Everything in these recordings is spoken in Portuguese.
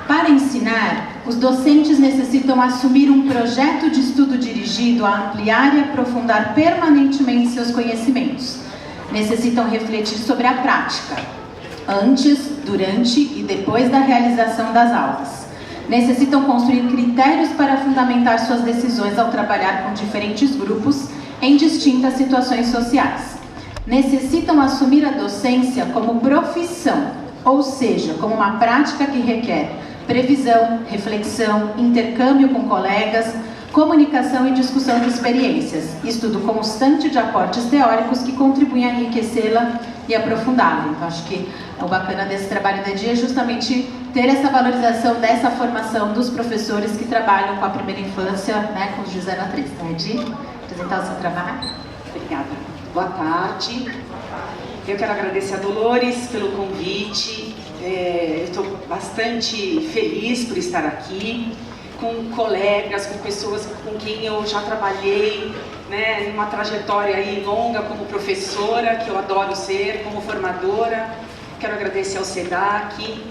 Para ensinar, os docentes necessitam assumir um projeto de estudo dirigido a ampliar e aprofundar permanentemente seus conhecimentos. Necessitam refletir sobre a prática, antes, durante e depois da realização das aulas. Necessitam construir critérios para fundamentar suas decisões ao trabalhar com diferentes grupos em distintas situações sociais. Necessitam assumir a docência como profissão, ou seja, como uma prática que requer previsão, reflexão, intercâmbio com colegas, comunicação e discussão de experiências, estudo constante de aportes teóricos que contribuem a enriquecê-la e aprofundá-la. Então, acho que o bacana desse trabalho da DIA é justamente ter essa valorização dessa formação dos professores que trabalham com a primeira infância, né, com os de 0 a 3. Né, Di? Apresentar o seu trabalho. Obrigada. Boa tarde. Eu quero agradecer a Dolores pelo convite. Eu estou bastante feliz por estar aqui, com colegas, com pessoas com quem eu já trabalhei, né, em uma trajetória aí longa como professora, que eu adoro ser, como formadora. Quero agradecer ao SEDAC,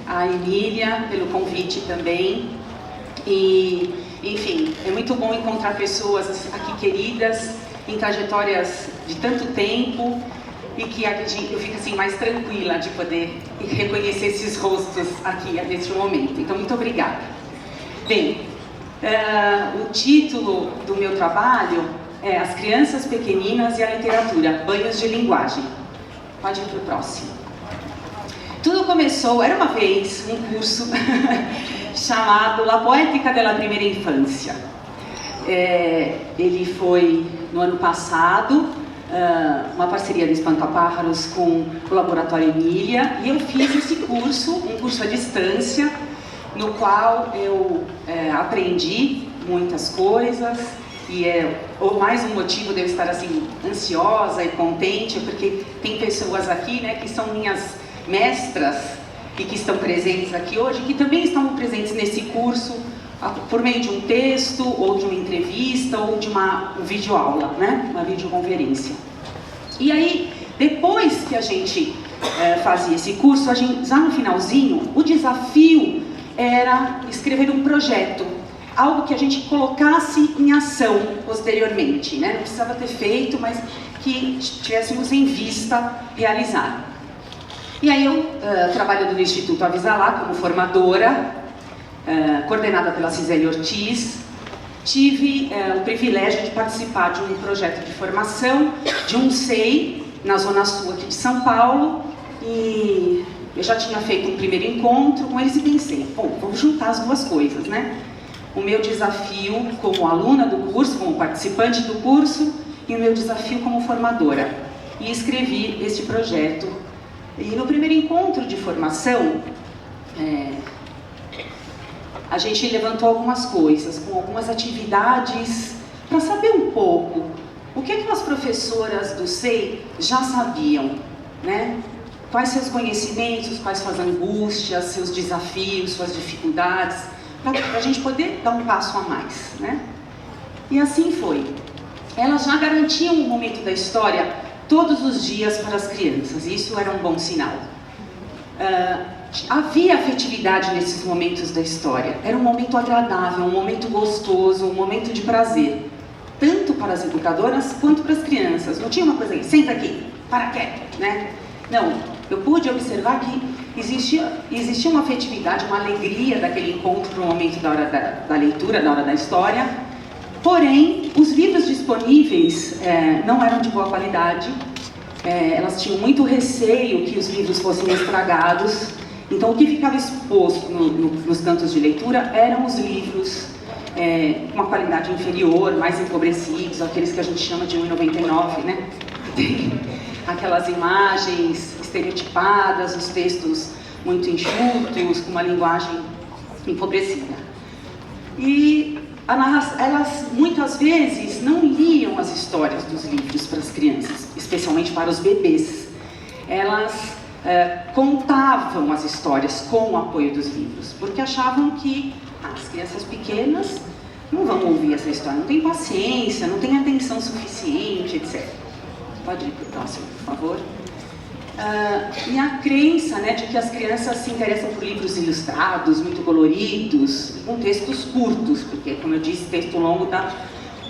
a Emília pelo convite também. E, enfim, é muito bom encontrar pessoas aqui queridas, em trajetórias de tanto tempo, e que eu fico assim mais tranquila de poder reconhecer esses rostos aqui neste momento. Então, muito obrigada. Bem, o título do meu trabalho é As Crianças Pequeninas e a Literatura, Banhos de Linguagem. Pode ir para o próximo. Tudo começou, era uma vez, um curso chamado La Poética de la Primeira Infância. Ele foi no ano passado, uma parceria do Espantapájaros com o Laboratório Emília, e eu fiz esse curso, um curso à distância, no qual eu aprendi muitas coisas, e mais um motivo de eu estar assim ansiosa e contente, porque tem pessoas aqui, né, que são minhas mestras e que estão presentes aqui hoje, que também estão presentes nesse curso por meio de um texto, ou de uma entrevista, ou de uma videoaula, né? Uma videoconferência. E aí, depois que a gente fazia esse curso, já no finalzinho, o desafio era escrever um projeto, algo que a gente colocasse em ação posteriormente, né? Não precisava ter feito, mas que tivéssemos em vista realizar. E aí eu, trabalhando no Instituto Avisalá como formadora, coordenada pela Cisele Ortiz, tive o privilégio de participar de um projeto de formação de um SEI na Zona Sul aqui de São Paulo, e eu já tinha feito um primeiro encontro com eles e pensei, bom, vamos juntar as duas coisas, né? O meu desafio como aluna do curso, como participante do curso, e o meu desafio como formadora. E escrevi este projeto. E no primeiro encontro de formação, a gente levantou algumas coisas, com algumas atividades, para saber um pouco o que as professoras do SEI já sabiam, né? Quais seus conhecimentos, quais suas angústias, seus desafios, suas dificuldades, para a gente poder dar um passo a mais, né? E assim foi. Elas já garantiam um momento da história todos os dias para as crianças, e isso era um bom sinal. Havia afetividade nesses momentos da história, era um momento agradável, um momento gostoso, um momento de prazer, tanto para as educadoras quanto para as crianças. Não tinha uma coisa aí, senta aqui, para quieto, né? Não, eu pude observar que existia uma afetividade, uma alegria daquele encontro no momento da hora da leitura, da hora da história. Porém, os livros disponíveis não eram de boa qualidade, elas tinham muito receio que os livros fossem estragados, então o que ficava exposto nos cantos de leitura eram os livros com uma qualidade inferior, mais empobrecidos, aqueles que a gente chama de 1,99, né? Tem aquelas imagens estereotipadas, os textos muito enxutos, com uma linguagem empobrecida. E elas muitas vezes não liam as histórias dos livros para as crianças, especialmente para os bebês. Elas contavam as histórias com o apoio dos livros, porque achavam que as crianças pequenas não vão ouvir essa história, não têm paciência, não têm atenção suficiente, etc. Pode ir para o próximo, por favor. e a crença, né, de que as crianças se interessam por livros ilustrados, muito coloridos, com textos curtos, porque, como eu disse, texto longo dá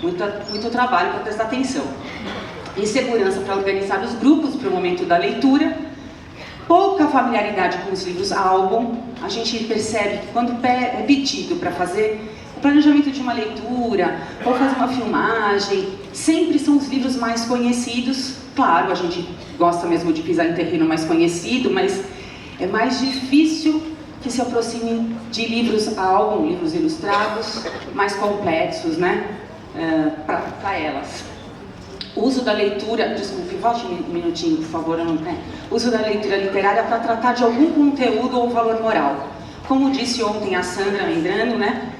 muito trabalho para prestar atenção. Insegurança para organizar os grupos para o momento da leitura, pouca familiaridade com os livros-álbum. A gente percebe que quando é pedido para fazer o planejamento de uma leitura ou fazer uma filmagem, sempre são os livros mais conhecidos. Claro, a gente gosta mesmo de pisar em terreno mais conhecido, mas é mais difícil que se aproximem de livros-álbum, livros ilustrados, mais complexos, né, para elas. Uso da leitura, desculpe, volte um minutinho, por favor, uso da leitura literária para tratar de algum conteúdo ou valor moral. Como disse ontem a Sandra Mendrano, né,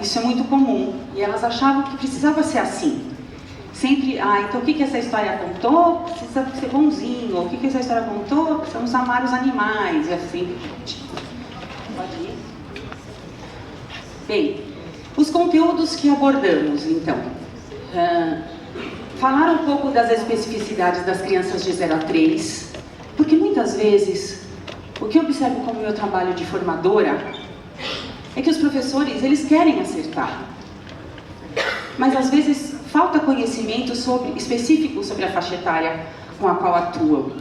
isso é muito comum, e elas achavam que precisava ser assim. Sempre, então o que essa história contou? Precisa ser bonzinho. O que essa história contou? Precisamos amar os animais, e assim. Pode ir? Bem, os conteúdos que abordamos, então. Falar um pouco das especificidades das crianças de 0 a 3, porque muitas vezes, o que eu observo como meu trabalho de formadora, é que os professores, eles querem acertar. Mas às vezes falta conhecimento específico sobre a faixa etária com a qual atuam.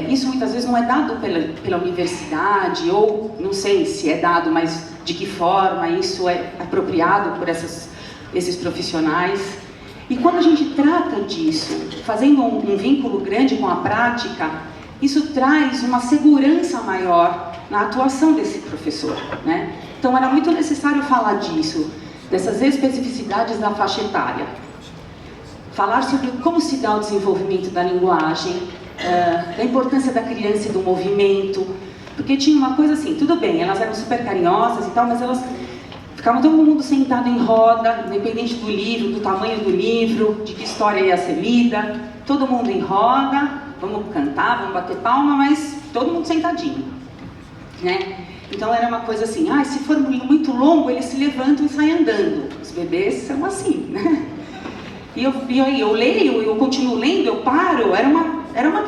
Isso muitas vezes não é dado pela universidade, ou não sei se é dado, mas de que forma isso é apropriado por esses profissionais. E quando a gente trata disso, fazendo um vínculo grande com a prática, isso traz uma segurança maior na atuação desse professor, né? Então era muito necessário falar disso, dessas especificidades da faixa etária. Falar sobre como se dá o desenvolvimento da linguagem, da importância da criança e do movimento, porque tinha uma coisa assim, tudo bem, elas eram super carinhosas e tal, mas elas ficavam todo mundo sentado em roda, independente do livro, do tamanho do livro, de que história ia ser lida, todo mundo em roda, vamos cantar, vamos bater palma, mas todo mundo sentadinho, né? Então era uma coisa assim, se for muito longo, eles se levantam e saem andando. Os bebês são assim, né? E eu leio, eu continuo lendo, eu paro, era uma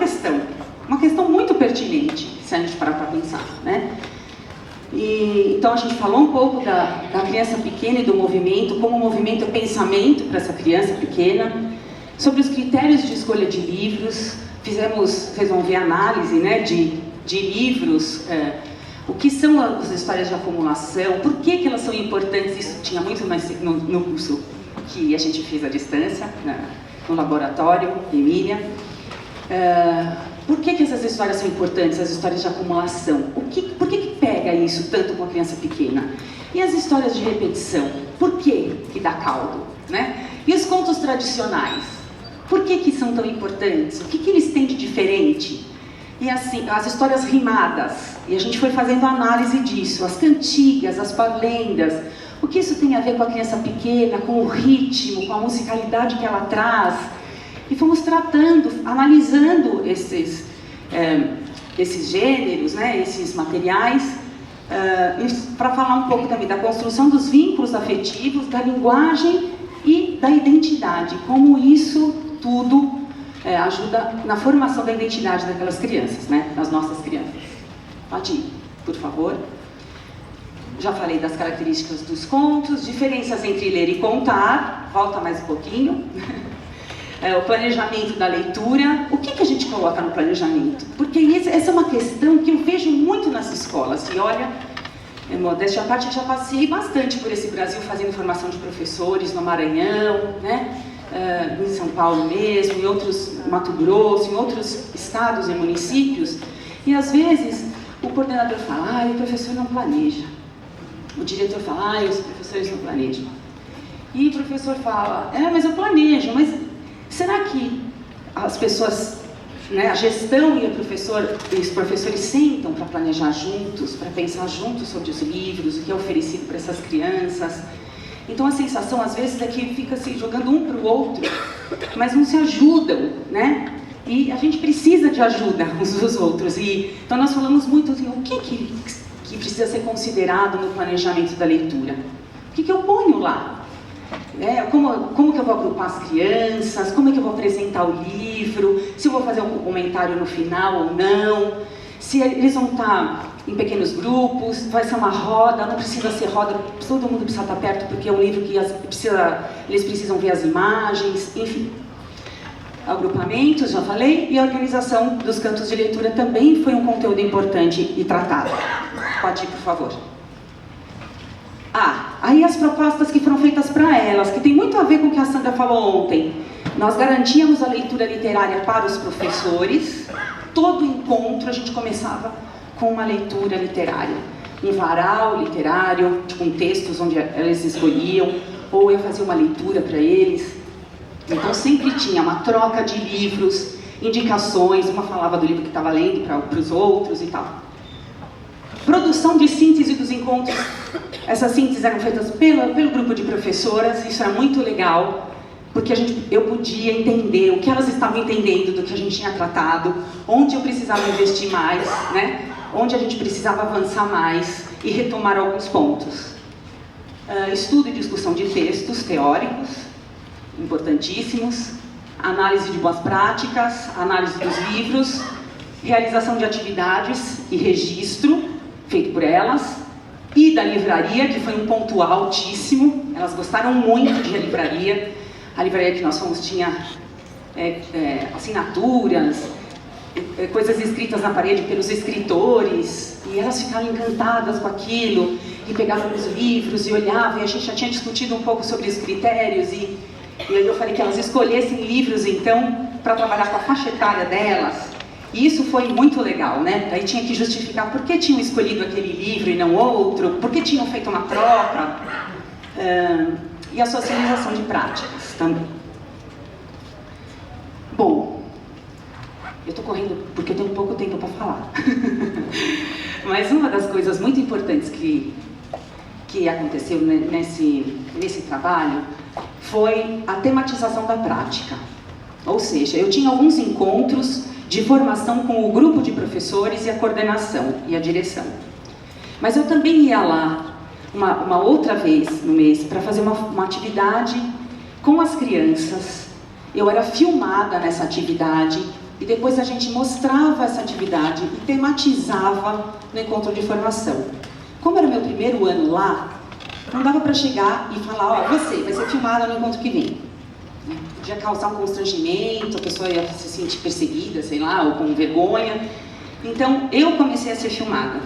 questão muito pertinente, se a gente parar para pensar, né? Então a gente falou um pouco da criança pequena e do movimento, como o movimento é pensamento para essa criança pequena, sobre os critérios de escolha de livros, vocês vão ver análise, né, de livros, o que são as histórias de acumulação, por que elas são importantes, isso tinha muito mais no curso que a gente fez à distância, no laboratório, Emília. Por que essas histórias são importantes, as histórias de acumulação? Por que pega isso tanto com a criança pequena? E as histórias de repetição? Por que dá caldo, né? E os contos tradicionais? Por que são tão importantes? O que eles têm de diferente? E assim, as histórias rimadas, e a gente foi fazendo análise disso, as cantigas, as parlendas, o que isso tem a ver com a criança pequena, com o ritmo, com a musicalidade que ela traz, e fomos tratando, analisando esses gêneros, né, esses materiais, para falar um pouco também da construção dos vínculos afetivos, da linguagem e da identidade, como isso tudo ajuda na formação da identidade daquelas crianças, né? Das nossas crianças. Pode ir, por favor. Já falei das características dos contos, diferenças entre ler e contar, volta mais um pouquinho. O planejamento da leitura. O que a gente coloca no planejamento? Porque essa é uma questão que eu vejo muito nas escolas. E olha, modéstia à parte, eu já passei bastante por esse Brasil fazendo formação de professores no Maranhão, né? Em São Paulo mesmo, em outros, Mato Grosso, em outros estados e municípios, e às vezes o coordenador fala, o professor não planeja, o diretor fala, os professores não planejam, e o professor fala, mas eu planejo, mas será que as pessoas, né, a gestão e os professores sentam para planejar juntos, para pensar juntos sobre os livros, o que é oferecido para essas crianças? Então a sensação às vezes é que fica se jogando um para o outro, mas não se ajudam, né? E a gente precisa de ajuda uns dos outros. Então nós falamos muito assim, o que precisa ser considerado no planejamento da leitura? O que eu ponho lá? Como que eu vou agrupar as crianças, como é que eu vou apresentar o livro, se eu vou fazer um comentário no final ou não, se eles vão estar em pequenos grupos, vai ser uma roda, não precisa ser roda, todo mundo precisa estar perto porque é um livro que eles precisam ver as imagens, enfim. Agrupamentos, já falei, e a organização dos cantos de leitura também foi um conteúdo importante e tratado. Pode ir, por favor. Aí as propostas que foram feitas para elas, que tem muito a ver com o que a Sandra falou ontem. Nós garantíamos a leitura literária para os professores. Todo encontro a gente começava com uma leitura literária. Um varal literário, com textos onde eles escolhiam, ou eu fazia uma leitura para eles. Então sempre tinha uma troca de livros, indicações, uma falava do livro que estava lendo para os outros e tal. Produção de síntese dos encontros. Essas sínteses eram feitas pelo grupo de professoras, isso era muito legal, porque eu podia entender o que elas estavam entendendo do que a gente tinha tratado, onde eu precisava investir mais, né? Onde a gente precisava avançar mais e retomar alguns pontos. Estudo e discussão de textos teóricos, importantíssimos, análise de boas práticas, análise dos livros, realização de atividades e registro, feito por elas, e da livraria, que foi um ponto altíssimo. Elas gostaram muito de livraria. A livraria que nós fomos tinha assinaturas, coisas escritas na parede pelos escritores, e elas ficaram encantadas com aquilo, e pegavam os livros e olhavam, e a gente já tinha discutido um pouco sobre os critérios, e aí eu falei que elas escolhessem livros, então, para trabalhar com a faixa etária delas. E isso foi muito legal, né? Daí tinha que justificar por que tinham escolhido aquele livro e não outro, por que tinham feito uma troca, e a socialização de práticas também. Bom, eu estou correndo porque eu tenho pouco tempo para falar. Mas uma das coisas muito importantes que aconteceu nesse trabalho foi a tematização da prática. Ou seja, eu tinha alguns encontros de formação com o grupo de professores e a coordenação e a direção. Mas eu também ia lá uma outra vez no mês para fazer uma atividade com as crianças. Eu era filmada nessa atividade e depois a gente mostrava essa atividade e tematizava no encontro de formação. Como era o meu primeiro ano lá, não dava para chegar e falar, você vai ser filmada no encontro que vem. Podia causar um constrangimento, a pessoa ia se sentir perseguida, sei lá, ou com vergonha. Então, eu comecei a ser filmada.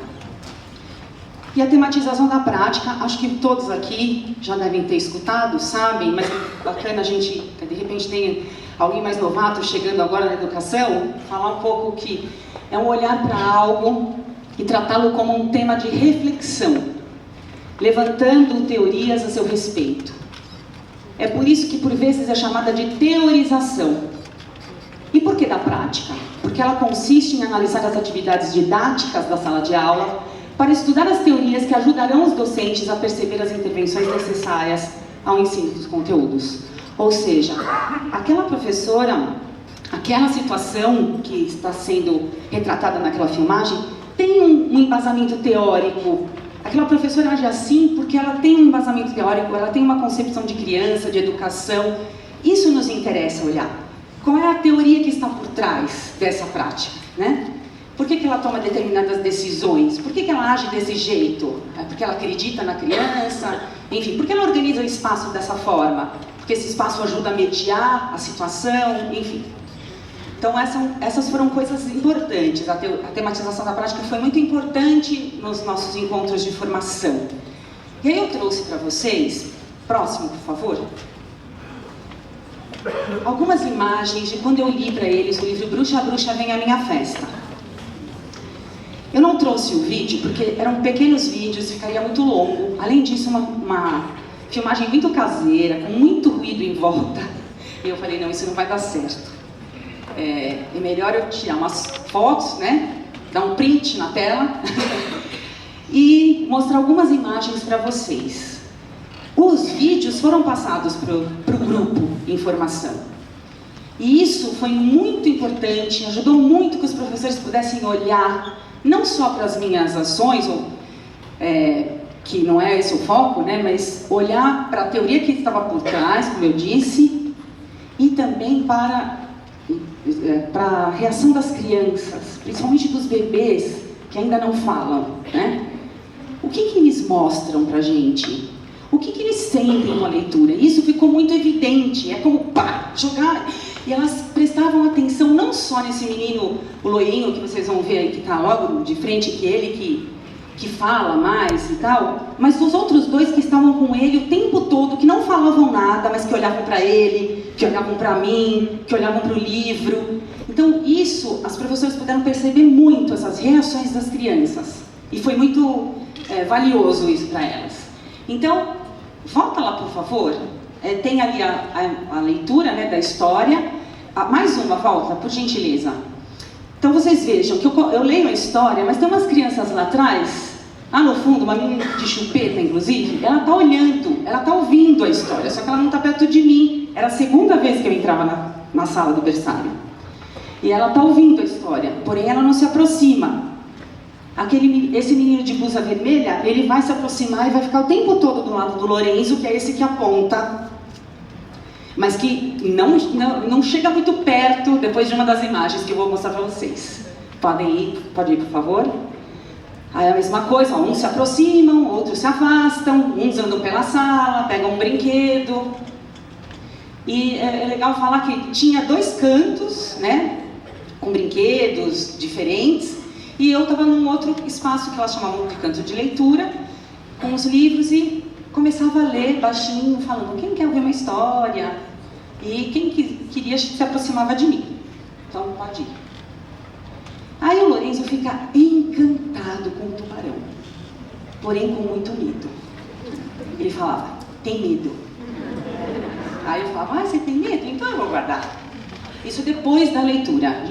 E a tematização da prática, acho que todos aqui já devem ter escutado, sabem, mas é bacana a gente, de repente, tem alguém mais novato chegando agora na educação, falar um pouco que é um olhar para algo e tratá-lo como um tema de reflexão, levantando teorias a seu respeito. É por isso que, por vezes, é chamada de teorização. E por que da prática? Porque ela consiste em analisar as atividades didáticas da sala de aula para estudar as teorias que ajudarão os docentes a perceber as intervenções necessárias ao ensino dos conteúdos. Ou seja, aquela professora, aquela situação que está sendo retratada naquela filmagem, tem um embasamento teórico. Aquela professora age assim porque ela tem um embasamento teórico, ela tem uma concepção de criança, de educação. Isso nos interessa olhar. Qual é a teoria que está por trás dessa prática, né? Por que ela toma determinadas decisões? Por que ela age desse jeito? Porque ela acredita na criança? Enfim, por que ela organiza o espaço dessa forma? Porque esse espaço ajuda a mediar a situação? Enfim. Então, essas foram coisas importantes. A tematização da prática foi muito importante nos nossos encontros de formação. E aí eu trouxe para vocês, próximo, por favor, algumas imagens de quando eu li para eles o livro Bruxa, Bruxa, Vem à Minha Festa. Eu não trouxe o vídeo porque eram pequenos vídeos, ficaria muito longo. Além disso, uma filmagem muito caseira, com muito ruído em volta. E eu falei, não, isso não vai dar certo. É melhor eu tirar umas fotos, né? Dar um print na tela e mostrar algumas imagens para vocês. Os vídeos foram passados para o grupo em formação. E isso foi muito importante, ajudou muito que os professores pudessem olhar não só para as minhas ações, que não é esse o foco, né, mas olhar para a teoria que estava por trás, como eu disse, e também para a reação das crianças, principalmente dos bebês que ainda não falam, né? O que eles mostram para a gente? O que eles sentem com a leitura? Isso ficou muito evidente, é como pá, jogar. E elas prestavam atenção não só nesse menino, o loirinho, que vocês vão ver aí, que está logo de frente, que ele que fala mais e tal, mas dos outros dois que estavam com ele o tempo todo, que não falavam nada, mas que olhavam para ele, que olhavam para mim, que olhavam para o livro. Então isso, as professoras puderam perceber muito essas reações das crianças. E foi muito valioso isso para elas. Então, volta lá, por favor. Tem ali a leitura, né, da história. Mais uma, volta, por gentileza. Então vocês vejam que eu leio a história, mas tem umas crianças lá atrás, lá no fundo, uma menina de chupeta, inclusive, ela está olhando, ela está ouvindo a história, só que ela não está perto de mim. Era a segunda vez que eu entrava na sala do berçário. E ela está ouvindo a história, porém ela não se aproxima. Esse menino de blusa vermelha, ele vai se aproximar e vai ficar o tempo todo do lado do Lorenzo, que é esse que aponta, mas que não chega muito perto depois de uma das imagens que eu vou mostrar para vocês. Pode ir, por favor? Aí é a mesma coisa, uns se aproximam, outros se afastam, uns andam pela sala, pegam um brinquedo. E é legal falar que tinha 2 cantos, né, com brinquedos diferentes, e eu estava num outro espaço que elas chamavam de canto de leitura, com os livros, e começava a ler baixinho, falando: quem quer ouvir uma história? E quem queria se aproximava de mim. Então pode ir. Aí o Lorenzo fica encantado com o tubarão, porém com muito medo. Ele falava: tem medo. Aí eu falava: você tem medo? Então eu vou guardar. Isso depois da leitura.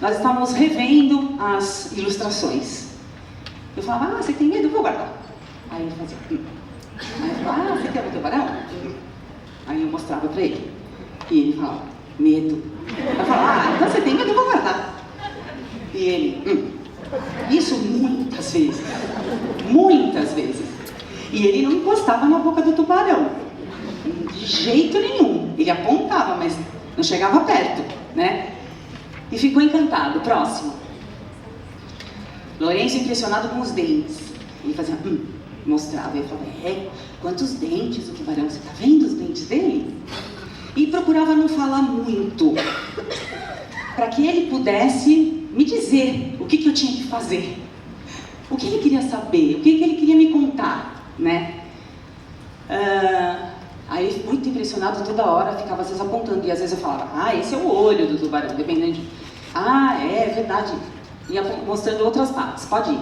Nós estávamos revendo as ilustrações. Eu falava: você tem medo? Eu vou guardar. Aí ele fazia: Aí eu falava: você quer ver o tubarão? Aí eu mostrava para ele. E ele falava: medo. Eu falava: então você tem medo? Eu vou guardar. E ele: Isso muitas vezes. Muitas vezes. E ele não encostava na boca do tubarão. De jeito nenhum. Ele apontava, mas não chegava perto, né? E ficou encantado. Próximo. Lorenzo impressionado com os dentes. Ele fazia: mostrava. Eu falava: quantos dentes o tubarão? Você está vendo os dentes dele? E procurava não falar muito, para que ele pudesse me dizer o que eu tinha que fazer, o que ele queria saber, o que ele queria me contar, né? Aí, muito impressionado, toda hora ficava às vezes apontando, e às vezes eu falava: esse é o olho do tubarão, dependendo de... é verdade. Ia mostrando outras partes. Pode ir.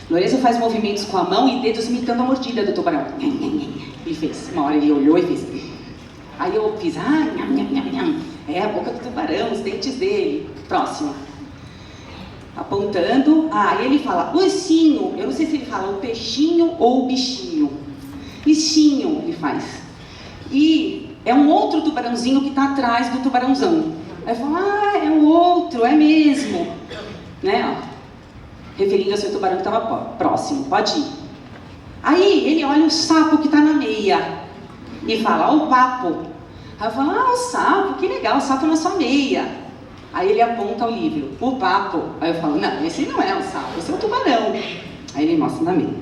Lorenzo faz movimentos com a mão e dedos imitando a mordida do tubarão. Ele fez. Uma hora ele olhou e fez. Aí eu fiz: nham, nham, nham, nham. É a boca do tubarão, os dentes dele. Próximo. Apontando. Aí ele fala: ursinho. Eu não sei se ele fala o peixinho ou o bichinho. Bichinho, ele faz. E é um outro tubarãozinho que está atrás do tubarãozão. Aí eu falo: é o outro, é mesmo. Né, ó. Referindo ao seu tubarão que estava próximo. Pode ir. Aí ele olha o sapo que está na meia e fala: o papo. Aí eu falo: o sapo, que legal, o sapo na sua meia. Aí ele aponta o livro: o papo. Aí eu falo: não, esse não é o sapo, esse é o tubarão. Aí ele mostra na meia: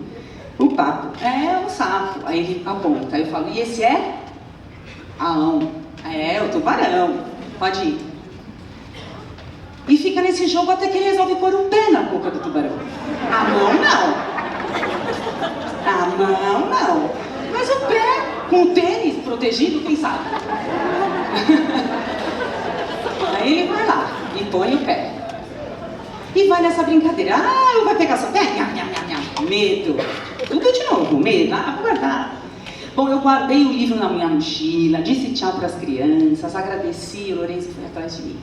o papo. É o sapo. Aí ele aponta. Aí eu falo: e esse é? Aão. É o tubarão. Pode ir. E fica nesse jogo até que ele resolve pôr o pé na boca do tubarão. A mão não. A mão não. Mas o pé, com o tênis protegido, quem sabe? Aí ele vai lá e põe o pé. E vai nessa brincadeira. Eu vou pegar seu pé? Medo. Tudo de novo, medo. Vou guardar. Bom, eu guardei o livro na minha mochila, disse tchau para as crianças, agradeci, o Lorenzo foi atrás de mim.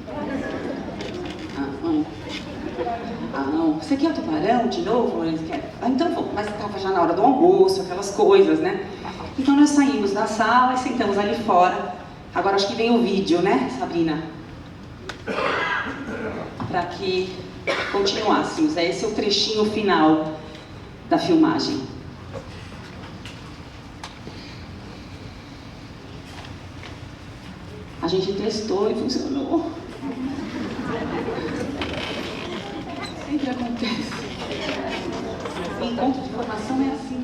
Não. Você quer o tubarão de novo? Lorenzo quer. Então vou. Mas estava já na hora do almoço, aquelas coisas, né? Então nós saímos da sala e sentamos ali fora. Agora acho que vem o vídeo, né, Sabrina? Para que continuássemos. Esse é o trechinho final da filmagem. A gente testou e funcionou. Sempre acontece. O encontro de formação é assim.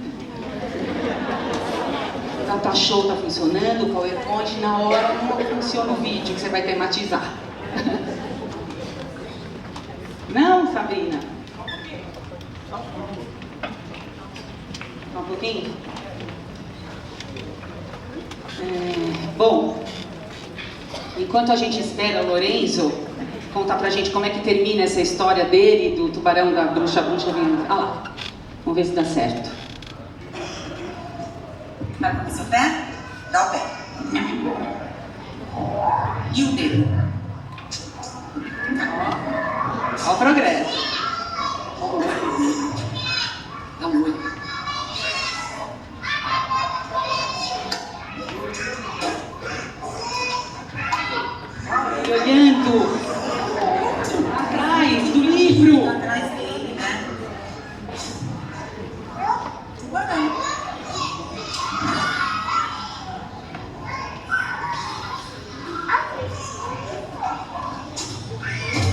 Tá show, tá funcionando, o PowerPoint, na hora não funciona o vídeo que você vai tematizar. Não, Sabrina? Só um pouquinho? Bom, enquanto a gente espera o Lorenzo contar pra gente como é que termina essa história dele, do tubarão da bruxa vindo. Ah lá, vamos ver se dá certo. Vai com o seu pé? Dá o pé. E o dedo? Ó o progresso. Dá um olho. E olhando atrás do livro. Atrás dele, né? Tubarão.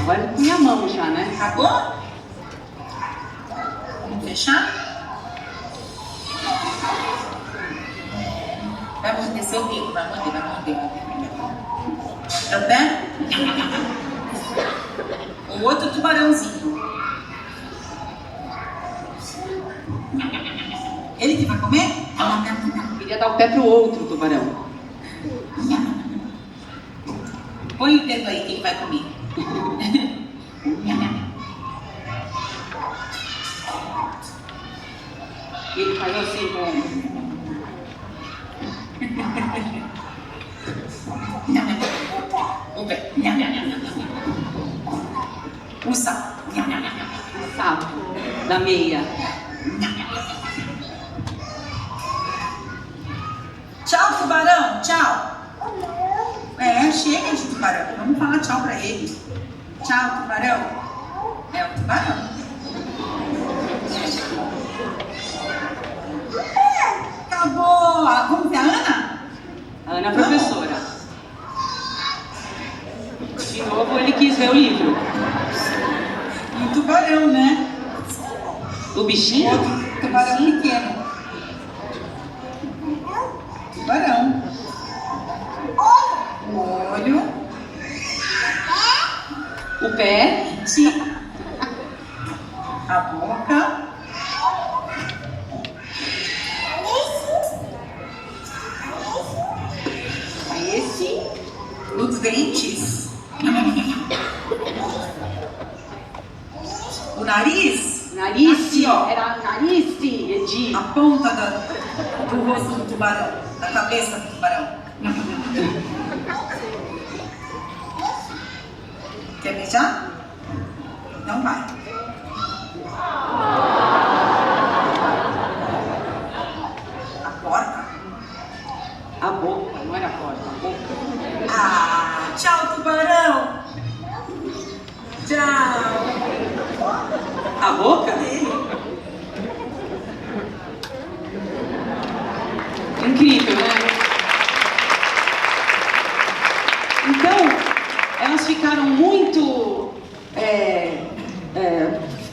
Agora com minha mão já, né? Acabou? Vamos fechar? Vai morder seu dedo, vai morder. É o pé? O outro tubarãozinho. Ele que vai comer? Queria dar o pé pro outro tubarão. Põe o dedo aí, quem vai comer? E ele faz assim com... O pé. O sapo. o sapo da meia. Tchau, tubarão. Tchau. Chega de tubarão. Vamos falar tchau pra ele. Tchau, tubarão. É o tubarão. Acabou. Vamos ver a Ana? A Ana é a professora. De novo ele quis ver o livro. E o tubarão, né? O bichinho? Outro tubarão pequeno. Tubarão. O olho. O pé. A boca. Esse. Os dentes. O nariz. Nariz. Aqui, ó. Era nariz, Edi. A ponta do rosto do tubarão. Da cabeça do tubarão. Quer beijar? Não vai. A porta. A boca, não era a porta, a boca. Tchau, tubarão. Tchau. A boca? Incrível, né? Então, elas ficaram muito...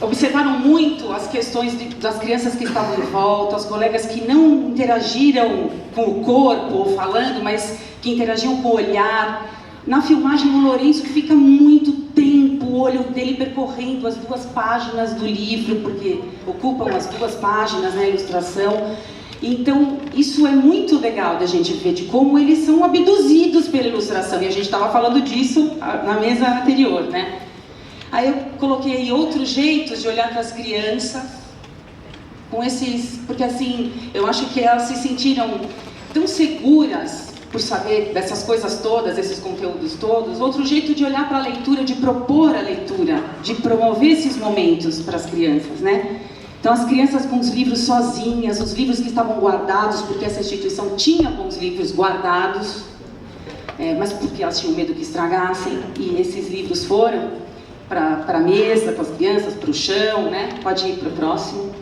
observaram muito as questões das crianças que estavam em volta, os colegas que não interagiram com o corpo ou falando, mas que interagiam com o olhar. Na filmagem, o Lorenzo fica muito tempo, o olho dele percorrendo as 2 páginas do livro, porque ocupam as 2 páginas, né, a ilustração. Então, isso é muito legal da gente ver, de como eles são abduzidos pela ilustração. E a gente estava falando disso na mesa anterior, né? Aí eu coloquei outros jeitos de olhar para as crianças, com esses... Porque, assim, eu acho que elas se sentiram tão seguras por saber dessas coisas todas, esses conteúdos todos. Outro jeito de olhar para a leitura, de propor a leitura, de promover esses momentos para as crianças, né? Então, as crianças com os livros sozinhas, os livros que estavam guardados, porque essa instituição tinha bons livros guardados, mas porque elas tinham medo que estragassem, e esses livros foram para a mesa, para as crianças, para o chão, né? Pode ir para o próximo.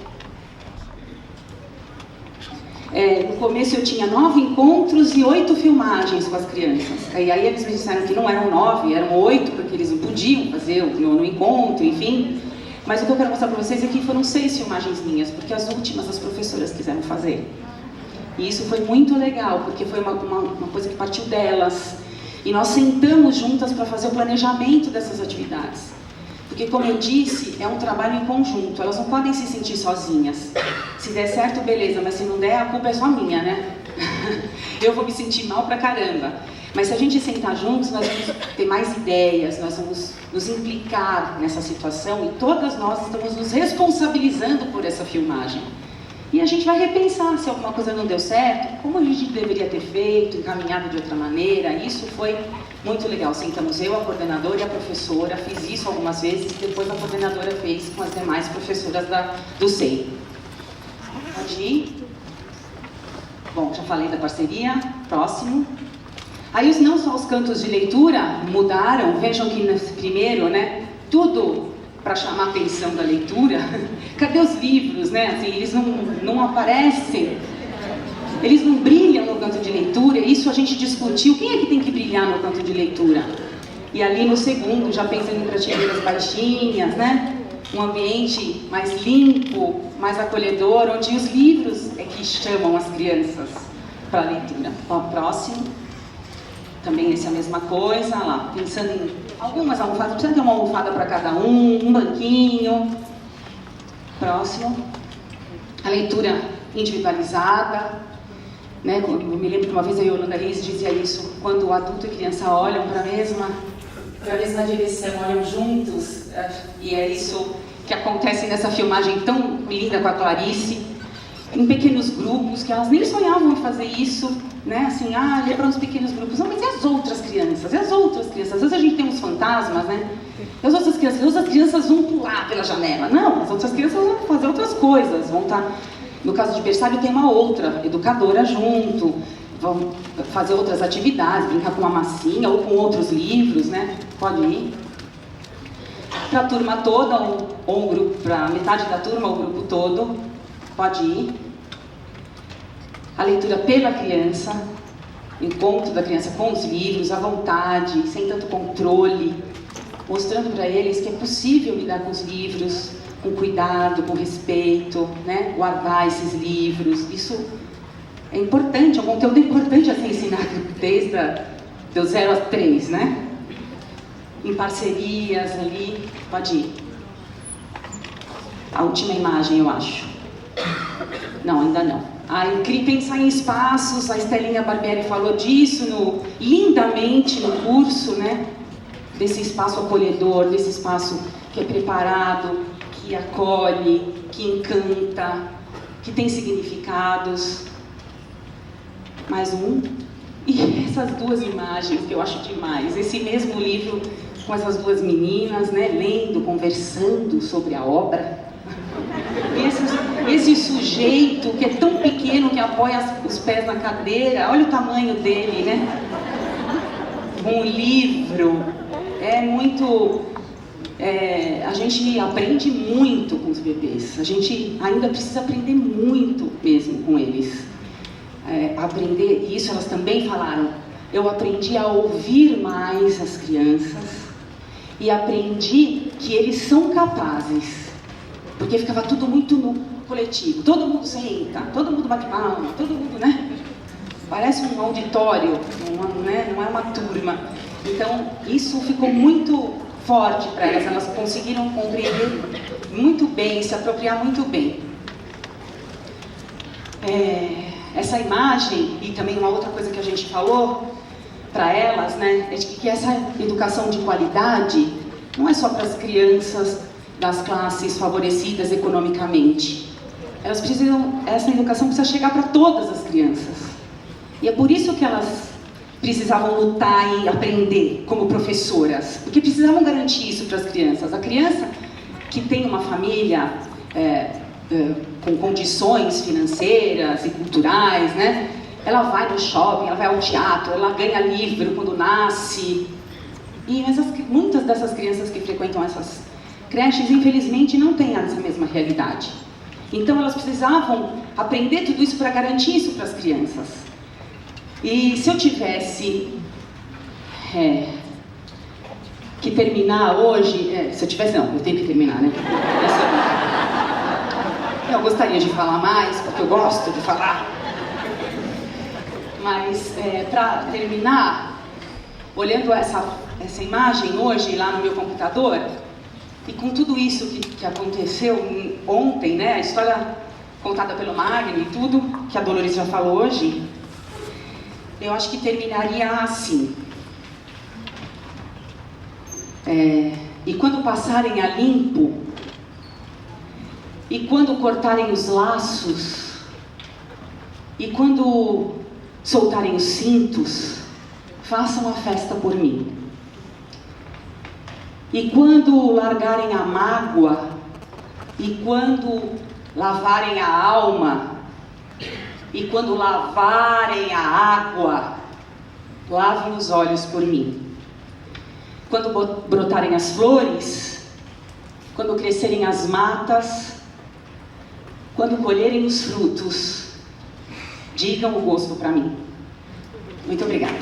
No começo eu tinha 9 encontros e 8 filmagens com as crianças. E aí eles me disseram que não eram 9, eram 8, porque eles não podiam fazer o 9º encontro, enfim. Mas o que eu quero mostrar para vocês é que foram 6 filmagens minhas, porque as últimas as professoras quiseram fazer. E isso foi muito legal, porque foi uma coisa que partiu delas. E nós sentamos juntas para fazer o planejamento dessas atividades. Porque, como eu disse, é um trabalho em conjunto, elas não podem se sentir sozinhas. Se der certo, beleza, mas se não der, a culpa é só minha, né? Eu vou me sentir mal pra caramba. Mas se a gente sentar juntos, nós vamos ter mais ideias, nós vamos nos implicar nessa situação e todas nós estamos nos responsabilizando por essa filmagem. E a gente vai repensar se alguma coisa não deu certo, como a gente deveria ter feito, encaminhado de outra maneira. Isso foi muito legal. Sentamos eu, a coordenadora e a professora, fiz isso algumas vezes, depois a coordenadora fez com as demais professoras do SEI. Pode ir? Bom, já falei da parceria, próximo. Aí não só os cantos de leitura mudaram, vejam que nesse primeiro, né, tudo para chamar a atenção da leitura. Cadê os livros, né? Assim, eles não aparecem, eles não brilham no canto de leitura. Isso a gente discutiu, quem é que tem que brilhar no canto de leitura? E ali no segundo, já pensando em prateleiras baixinhas, né? Um ambiente mais limpo, mais acolhedor, onde os livros é que chamam as crianças para a leitura. Ó, próximo. Também esse é a mesma coisa, lá, pensando em algumas almofadas, precisa ter uma almofada para cada um banquinho. Próximo. A leitura individualizada, né? Eu me lembro que uma vez a Yolanda Reis dizia isso, quando o adulto e a criança olham para a mesma direção, olham juntos, e é isso que acontece nessa filmagem tão linda com a Clarice, em pequenos grupos, que elas nem sonhavam em fazer isso, né? Assim, ler para uns pequenos grupos. Não, mas e as outras crianças? E as outras crianças? Às vezes a gente tem uns fantasmas, né? E as outras crianças vão pular pela janela. Não, as outras crianças vão fazer outras coisas, vão estar... No caso de berçário tem uma outra educadora junto, vão fazer outras atividades, brincar com uma massinha ou com outros livros, né? Pode ir. Para a turma toda, ou um grupo, para metade da turma, ou o grupo todo, pode ir. A leitura pela criança, encontro da criança com os livros, à vontade, sem tanto controle, mostrando para eles que é possível lidar com os livros, com cuidado, com respeito, né? Guardar esses livros. Isso é importante, é um conteúdo importante a ser ensinado desde do 0 a 3, né? Em parcerias ali, pode ir. A última imagem, eu acho. Não, ainda não. Eu queria pensar em espaços, a Estelinha Barbieri falou disso lindamente no curso, né? Desse espaço acolhedor, desse espaço que é preparado, que acolhe, que encanta, que tem significados. Mais um. E essas duas imagens que eu acho demais. Esse mesmo livro com essas duas meninas, né? Lendo, conversando sobre a obra. Esse sujeito que é tão pequeno que apoia os pés na cadeira, olha o tamanho dele, né? Um livro, é muito... a gente aprende muito com os bebês, a gente ainda precisa aprender muito mesmo com eles. Aprender, e isso elas também falaram, eu aprendi a ouvir mais as crianças e aprendi que eles são capazes. Porque ficava tudo muito no coletivo. Todo mundo senta, todo mundo bate palma, todo mundo, né? Parece um auditório, não é uma turma. Então, isso ficou muito forte para elas. Elas conseguiram compreender muito bem, se apropriar muito bem. Essa imagem, e também uma outra coisa que a gente falou para elas, né? É de que essa educação de qualidade não é só para as crianças das classes favorecidas economicamente. Essa educação precisa chegar para todas as crianças. E é por isso que elas precisavam lutar e aprender como professoras, porque precisavam garantir isso para as crianças. A criança que tem uma família com condições financeiras e culturais, né? Ela vai no shopping, ela vai ao teatro, ela ganha livro quando nasce. Mas muitas dessas crianças que frequentam essas creches, infelizmente, não têm essa mesma realidade. Então elas precisavam aprender tudo isso para garantir isso para as crianças. E se eu tivesse que terminar hoje, se eu tivesse, não, eu tenho que terminar, né? Eu gostaria de falar mais, porque eu gosto de falar. Mas para terminar, olhando essa imagem hoje lá no meu computador, e com tudo isso que aconteceu ontem, né, a história contada pelo Magno e tudo, que a Dolores já falou hoje, eu acho que terminaria assim. E quando passarem a limpo, e quando cortarem os laços, e quando soltarem os cintos, façam a festa por mim. E quando largarem a mágoa, e quando lavarem a alma, e quando lavarem a água, lavem os olhos por mim. Quando brotarem as flores, quando crescerem as matas, quando colherem os frutos, digam o gosto para mim. Muito obrigada.